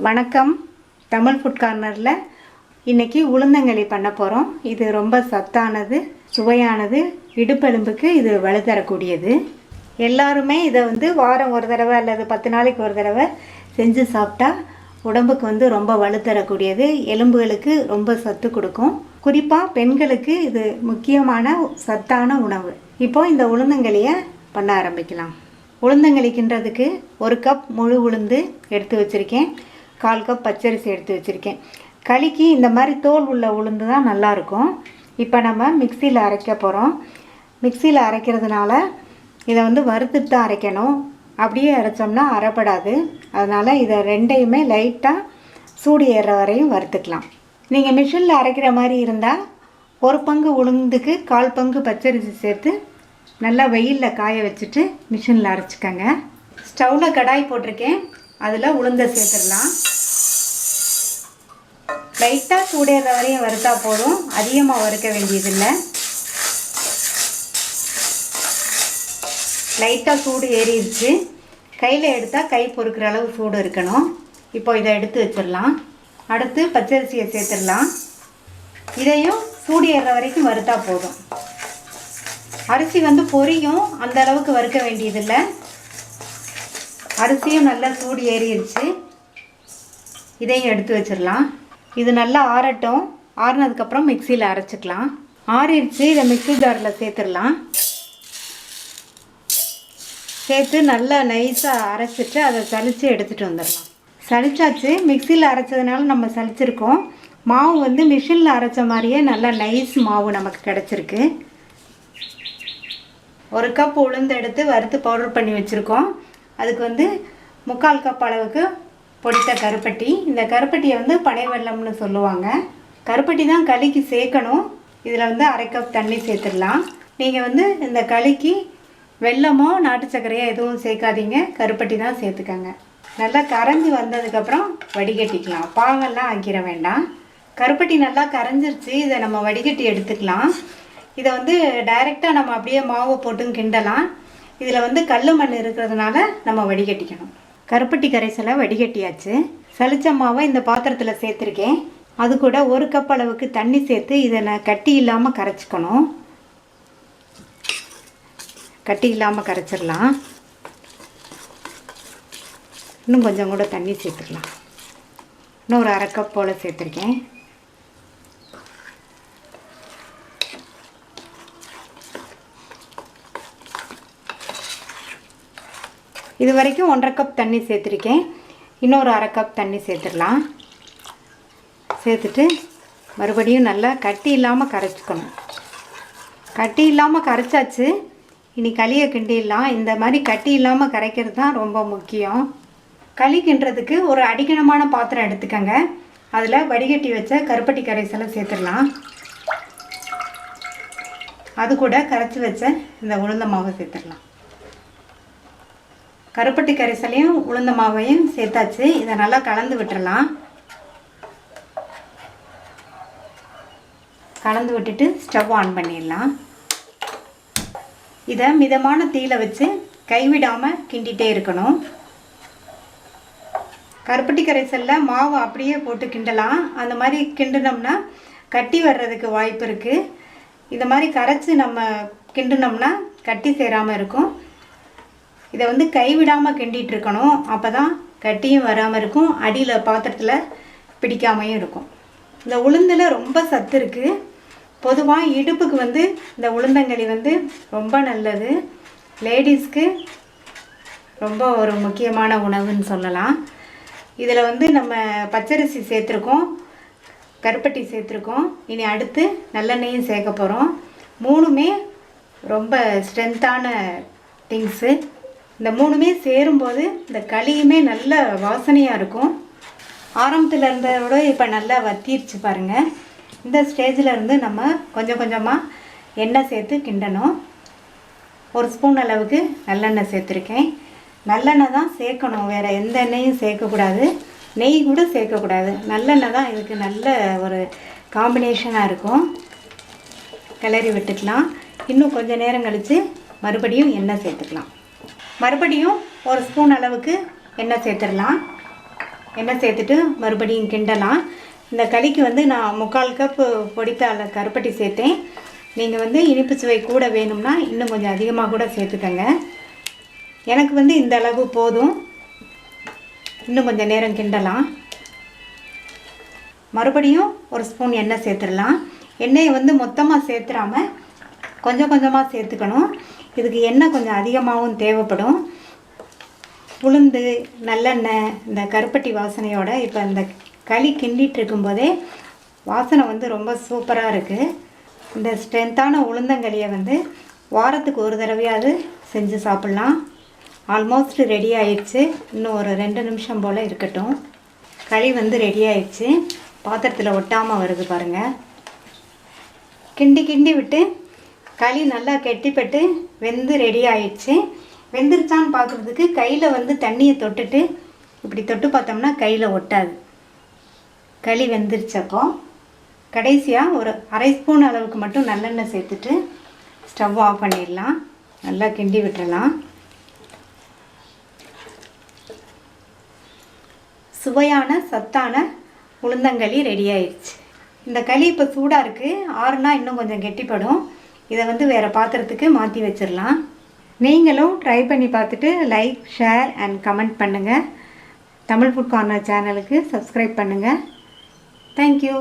வணக்கம். தமிழ் ஃபுட் கார்னரில் இன்றைக்கி உளுந்தங்களி பண்ண போகிறோம். இது ரொம்ப சத்தானது, சுவையானது, இடுப்பெலும்புக்கு இது வலு தரக்கூடியது. எல்லாருமே இதை வாரம் ஒரு தடவை அல்லது 10 நாளைக்கு ஒரு தடவை செஞ்சு சாப்பிட்டா உடம்புக்கு ரொம்ப வலு தரக்கூடியது, எலும்புகளுக்கு ரொம்ப சத்து கொடுக்கும். குறிப்பாக பெண்களுக்கு இது முக்கியமான சத்தான உணவு. இப்போது இந்த உளுந்தங்களியை பண்ண ஆரம்பிக்கலாம். உளுந்தங்களிக்கின்றதுக்கு 1 கப் முழு உளுந்து எடுத்து வச்சுருக்கேன். 1/4 கப் பச்சரிசி எடுத்து வச்சுருக்கேன். களிக்கு இந்த மாதிரி தோல் உள்ள உளுந்து தான் நல்லாயிருக்கும். இப்போ நம்ம மிக்சியில் அரைக்க போகிறோம். மிக்சியில் அரைக்கிறதுனால இதை வறுத்துட்டு தான் அரைக்கணும். அப்படியே அரைச்சோம்னா அரைப்படாது. அதனால் இதை ரெண்டையுமே லைட்டாக சூடு ஏறுற வரையும் வறுத்துக்கலாம். நீங்கள் மிஷினில் அரைக்கிற மாதிரி இருந்தால் 1 பங்கு உளுந்துக்கு 1/4 பங்கு பச்சரிசி சேர்த்து நல்லா வெயிலில் காய வச்சுட்டு மிஷினில் அரைச்சிக்கங்க. ஸ்டவ்வில் கடாய் போட்டிருக்கேன். அதில் உளுந்தை சேர்த்துடலாம். லைட்டாக சூடேற வரையும் வறுத்தா போதும், அதிகமாக வறுக்க வேண்டியதில்லை. லைட்டாக சூடு ஏறிடுச்சு. கையில் எடுத்தால் கை பொறுக்கிற அளவு சூடு இருக்கணும். இப்போ இதை எடுத்து வச்சிடலாம். அடுத்து பச்சரிசியை சேர்த்துடலாம். இதையும் சூடு ஏறுற வரைக்கும் வறுத்தா போதும். அரிசி பொரியும், அந்த அளவுக்கு வறுக்க வேண்டியதில்லை. அரிசியும் நல்லா சூடு ஏறிடுச்சு. இதையும் எடுத்து வச்சிடலாம். இது நல்லா ஆறட்டும். ஆறினதுக்கப்புறம் மிக்சியில் அரைச்சிக்கலாம். ஆறிடுச்சு. இதை மிக்சி ஜாரில் சேர்த்துடலாம். சேர்த்து நல்லா நைஸாக அரைச்சிட்டு அதை சலித்து எடுத்துகிட்டு வந்துடலாம். சலிச்சாச்சு. மிக்சியில் அரைச்சதுனால நம்ம சலிச்சிருக்கோம். மாவு மிஷினில் அரைச்ச மாதிரியே நல்லா நைஸ் மாவு நமக்கு கிடச்சிருக்கு. 1 கப் உளுந்து எடுத்து வறுத்து பவுடர் பண்ணி வச்சுருக்கோம். அதுக்கு 3/4 கப் அளவுக்கு பொடித்த கருப்பட்டி. இந்த கருப்பட்டியை பனை வெல்லம்னு சொல்லுவாங்க. கருப்பட்டி தான் களிக்கு சேர்க்கணும். இதில் 1/2 கப் தண்ணி சேர்த்துடலாம். நீங்கள் இந்த களிக்கு வெல்லமோ நாட்டு சர்க்கரையோ எதுவும் சேர்க்காதீங்க, கருப்பட்டி தான் சேர்த்துக்கங்க. நல்லா கரைஞ்சி வந்ததுக்கப்புறம் வடிகட்டிக்கலாம். பாகெல்லாம் ஆக்கிட வேண்டாம். கருப்பட்டி நல்லா கரைஞ்சிருச்சு. இதை நம்ம வடிகட்டி எடுத்துக்கலாம். இதை டைரெக்டாக நம்ம அப்படியே மாவை போட்டும் கிண்டலாம். இதில் கல் மண் இருக்கிறதுனால நம்ம வடிகட்டிக்கணும். கருப்பட்டி கரைசலை வடிகட்டியாச்சு. சளிச்ச மாவை இந்த பாத்திரத்தில் சேர்த்துருக்கேன். அது கூட 1 கப் அளவுக்கு தண்ணி சேர்த்து இதை நான் கட்டி இல்லாமல் கரைச்சிக்கணும். கட்டி இல்லாமல் கரைச்சிடலாம். இன்னும் கொஞ்சம் கூட தண்ணி சேர்த்துக்கலாம். இன்னும் ஒரு 1/2 கப் போல் சேர்த்துருக்கேன். இது வரைக்கும் 1/2 கப் தண்ணி சேர்த்துருக்கேன். இன்னொரு 1/2 கப் தண்ணி சேர்த்துடலாம். சேர்த்துட்டு மறுபடியும் நல்லா கட்டி இல்லாமல் கரைச்சிக்கணும். கட்டி இல்லாமல் கரைச்சாச்சு. இனி களியை கிண்டிடலாம். இந்த மாதிரி கட்டி இல்லாமல் கரைக்கிறது தான் ரொம்ப முக்கியம். களி கிண்டுறதுக்கு ஒரு அடிக்கணமான பாத்திரம் எடுத்துக்கங்க. அதில் வடிகட்டி வச்ச கருப்பட்டி கரைசலை சேர்த்துடலாம். அது கூட கரைச்சி வச்ச இந்த உளுந்த மாவை சேர்த்துடலாம். கருப்பட்டி கரைசலையும் உளுந்த மாவையும் சேர்த்தாச்சு. இதை நல்லா கலந்து விட்டுறலாம். கலந்து விட்டுட்டு ஸ்டவ் ஆன் பண்ணிடலாம். இதை மிதமான தீயில வச்சு கைவிடாமல் கிண்டிகிட்டே இருக்கணும். கருப்பட்டி கரைசலில் மாவு அப்படியே போட்டு கிண்டலாம். அந்த மாதிரி கிண்டினோம்னா கட்டி வர்றதுக்கு வாய்ப்பு இருக்குது. இந்த மாதிரி கரைச்சி நம்ம கிண்டினோம்னா கட்டி சேராமல் இருக்கும். இதை கைவிடாமல் கிண்டிகிட்டு இருக்கணும். அப்போ தான் கட்டியும் வராமல் இருக்கும், அடியில் பாத்திரத்தில் பிடிக்காமையும் இருக்கும். இந்த உளுந்தில் ரொம்ப சத்து இருக்குது. பொதுவாக இடுப்புக்கு இந்த உளுந்தங்களி ரொம்ப நல்லது. லேடிஸ்க்கு ரொம்ப ஒரு முக்கியமான உணவுன்னு சொல்லலாம். இதில் நம்ம பச்சரிசி சேர்த்துருக்கோம், கருப்பட்டி சேர்த்துருக்கோம். இனி அடுத்து நல்லெண்ணெயும் சேர்க்க போகிறோம். 3மே ரொம்ப ஸ்ட்ரென்த்தான திங்ஸு. இந்த 3மே சேரும்போது இந்த களியுமே நல்ல வாசனையாக இருக்கும். ஆரம்பத்தில் இருந்ததோட இப்போ நல்லா வத்திருச்சு பாருங்கள். இந்த ஸ்டேஜில் இருந்து நம்ம கொஞ்சம் கொஞ்சமாக எண்ணெய் சேர்த்து கிண்டணும். 1 ஸ்பூன் அளவுக்கு நல்லெண்ணெய் சேர்த்துருக்கேன். நல்லெண்ணெய் தான் சேர்க்கணும், வேறு எந்த எண்ணெயும் சேர்க்கக்கூடாது, நெய் கூட சேர்க்கக்கூடாது. நல்லெண்ணெய் தான் இதுக்கு நல்ல ஒரு காம்பினேஷனாக இருக்கும். கிளறி விட்டுக்கலாம். இன்னும் கொஞ்சம் நேரம் கழித்து மறுபடியும் எண்ணெய் சேர்த்துக்கலாம். மறுபடியும் 1 ஸ்பூன் அளவுக்கு எண்ணெய் சேர்த்துடலாம். எண்ணெய் சேர்த்துட்டு மறுபடியும் கிண்டலாம். இந்த களிக்கு வந்து நான் 3/4 கப்பு பொடித்த கருப்பட்டி சேர்த்தேன். நீங்கள் வந்து இனிப்பு சுவை கூட வேணும்னா இன்னும் கொஞ்சம் அதிகமாக கூட சேர்த்துக்கங்க. எனக்கு வந்து இந்த அளவு போதும். இன்னும் கொஞ்சம் நேரம் கிண்டலாம். மறுபடியும் ஒரு ஸ்பூன் எண்ணெய் சேர்த்துடலாம். எண்ணெயை வந்து மொத்தமாக சேர்த்துறாம கொஞ்சம் கொஞ்சமாக சேர்த்துக்கணும். இதுக்கு எண்ணெய் கொஞ்சம் அதிகமாகவும் தேவைப்படும். உளுந்து, நல்லெண்ணெய், இந்த கருப்பட்டி வாசனையோட இப்போ இந்த களி கிண்டிகிட்டு இருக்கும்போதே வாசனை வந்து ரொம்ப சூப்பராக இருக்குது. இந்த ஸ்ட்ரென்த்தான உளுந்தங்களியை வந்து வாரத்துக்கு ஒரு தடவையாவது செஞ்சு சாப்பிட்லாம். ஆல்மோஸ்ட் ரெடி ஆயிடுச்சு. இன்னும் ஒரு 2 நிமிஷம் போல் இருக்கட்டும். களி வந்து ரெடி ஆயிடுச்சு. பாத்திரத்தில் ஒட்டாமல் வருது பாருங்கள். கிண்டி கிண்டி விட்டு களி நல்லா கெட்டிப்பட்டு வெந்து ரெடி ஆயிடுச்சு. வெந்துருச்சான்னு பார்க்குறதுக்கு கையில் வந்து தண்ணியை தொட்டுட்டு இப்படி தொட்டு பார்த்தோம்னா கையில் ஒட்டாது. களி வெந்துருச்சப்போ கடைசியாக ஒரு 1/2 ஸ்பூன் அளவுக்கு மட்டும் நல்லெண்ணெய் சேர்த்துட்டு ஸ்டவ் ஆஃப் பண்ணிடலாம். நல்லா கிண்டி விட்டுறலாம். சுவையான சத்தான உளுந்தங்களி ரெடி ஆயிடுச்சு. இந்த களி இப்போ சூடாக இருக்குது. ஆறுனா இன்னும் கொஞ்சம் கெட்டிப்படும். இதை வந்து வேறு பாத்திரத்துக்கு மாற்றி வச்சிடலாம். நீங்களும் ட்ரை பண்ணி பார்த்துட்டு லைக், ஷேர் அண்ட் கமெண்ட் பண்ணுங்கள். தமிழ் ஃபுட் கார்னர் சேனலுக்கு சப்ஸ்கிரைப் பண்ணுங்கள். தேங்க்யூ.